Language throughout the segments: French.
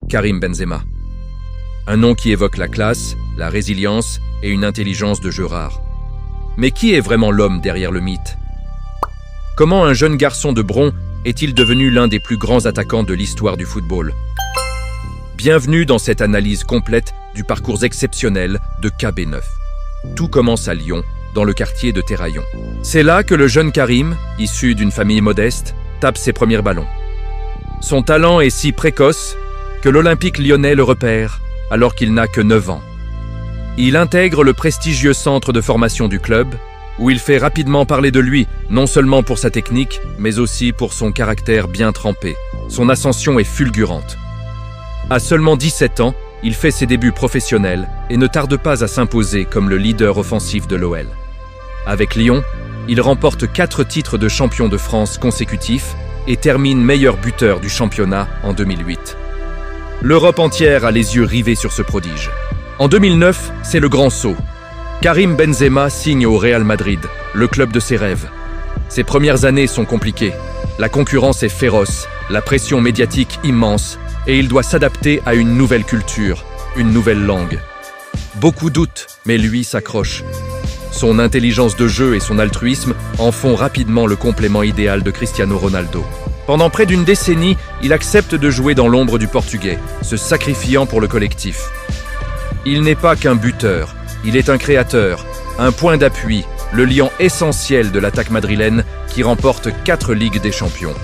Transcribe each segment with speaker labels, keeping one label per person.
Speaker 1: Karim Benzema. Un nom qui évoque la classe, la résilience et une intelligence de jeu rare. Mais qui est vraiment l'homme derrière le mythe? Comment un jeune garçon de Bron est-il devenu l'un des plus grands attaquants de l'histoire du football? Bienvenue dans cette analyse complète du parcours exceptionnel de KB9. Tout commence à Lyon, dans le quartier de Terraillon. C'est là que le jeune Karim, issu d'une famille modeste, tape ses premiers ballons. Son talent est si précoce que l'Olympique lyonnais le repère alors qu'il n'a que 9 ans. Il intègre le prestigieux centre de formation du club, où il fait rapidement parler de lui, non seulement pour sa technique, mais aussi pour son caractère bien trempé. Son ascension est fulgurante. À seulement 17 ans, il fait ses débuts professionnels et ne tarde pas à s'imposer comme le leader offensif de l'OL. Avec Lyon, il remporte 4 titres de champion de France consécutifs et termine meilleur buteur du championnat en 2008. L'Europe entière a les yeux rivés sur ce prodige. En 2009, c'est le grand saut. Karim Benzema signe au Real Madrid, le club de ses rêves. Ses premières années sont compliquées. La concurrence est féroce, la pression médiatique immense, et il doit s'adapter à une nouvelle culture, une nouvelle langue. Beaucoup doutent, mais lui s'accroche. Son intelligence de jeu et son altruisme en font rapidement le complément idéal de Cristiano Ronaldo. Pendant près d'une décennie, il accepte de jouer dans l'ombre du Portugais, se sacrifiant pour le collectif. Il n'est pas qu'un buteur, il est un créateur, un point d'appui, le lion essentiel de l'attaque madrilène qui remporte 4 Ligues des Champions.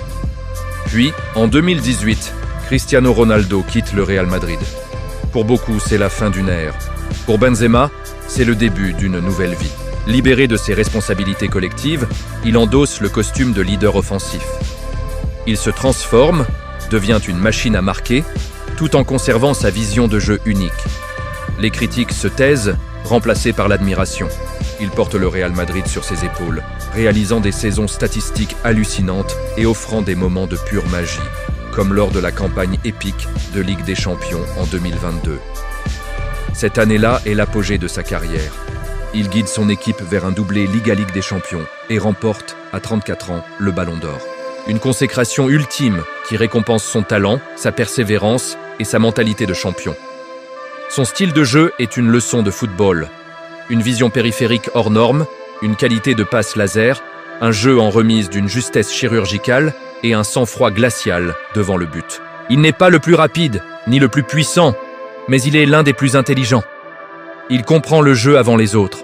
Speaker 1: Puis, en 2018, Cristiano Ronaldo quitte le Real Madrid. Pour beaucoup, c'est la fin d'une ère. Pour Benzema, c'est le début d'une nouvelle vie. Libéré de ses responsabilités collectives, il endosse le costume de leader offensif. Il se transforme, devient une machine à marquer, tout en conservant sa vision de jeu unique. Les critiques se taisent, remplacées par l'admiration. Il porte le Real Madrid sur ses épaules, réalisant des saisons statistiques hallucinantes et offrant des moments de pure magie, comme lors de la campagne épique de Ligue des Champions en 2022. Cette année-là est l'apogée de sa carrière. Il guide son équipe vers un doublé Ligue des Champions et remporte, à 34 ans, le Ballon d'Or. Une consécration ultime qui récompense son talent, sa persévérance et sa mentalité de champion. Son style de jeu est une leçon de football. Une vision périphérique hors norme, une qualité de passe laser, un jeu en remise d'une justesse chirurgicale et un sang-froid glacial devant le but. Il n'est pas le plus rapide, ni le plus puissant, mais il est l'un des plus intelligents. Il comprend le jeu avant les autres.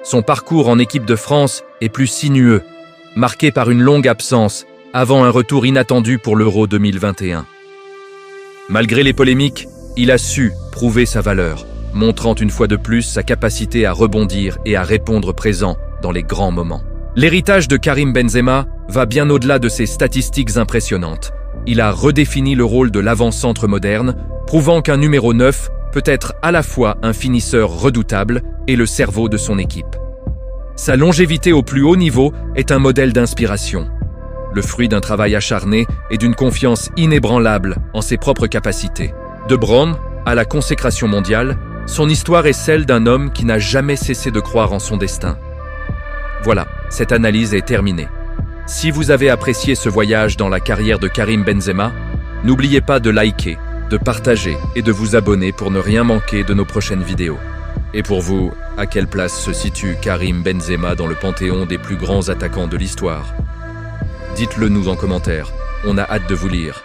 Speaker 1: Son parcours en équipe de France est plus sinueux, marqué par une longue absence avant un retour inattendu pour l'Euro 2021. Malgré les polémiques, il a su prouver sa valeur, montrant une fois de plus sa capacité à rebondir et à répondre présent dans les grands moments. L'héritage de Karim Benzema va bien au-delà de ses statistiques impressionnantes. Il a redéfini le rôle de l'avant-centre moderne, prouvant qu'un numéro 9 peut être à la fois un finisseur redoutable et le cerveau de son équipe. Sa longévité au plus haut niveau est un modèle d'inspiration, le fruit d'un travail acharné et d'une confiance inébranlable en ses propres capacités. De Bron à la consécration mondiale, son histoire est celle d'un homme qui n'a jamais cessé de croire en son destin. Voilà, cette analyse est terminée. Si vous avez apprécié ce voyage dans la carrière de Karim Benzema, n'oubliez pas de liker, de partager et de vous abonner pour ne rien manquer de nos prochaines vidéos. Et pour vous, à quelle place se situe Karim Benzema dans le panthéon des plus grands attaquants de l'histoire? Dites-le nous en commentaire, on a hâte de vous lire.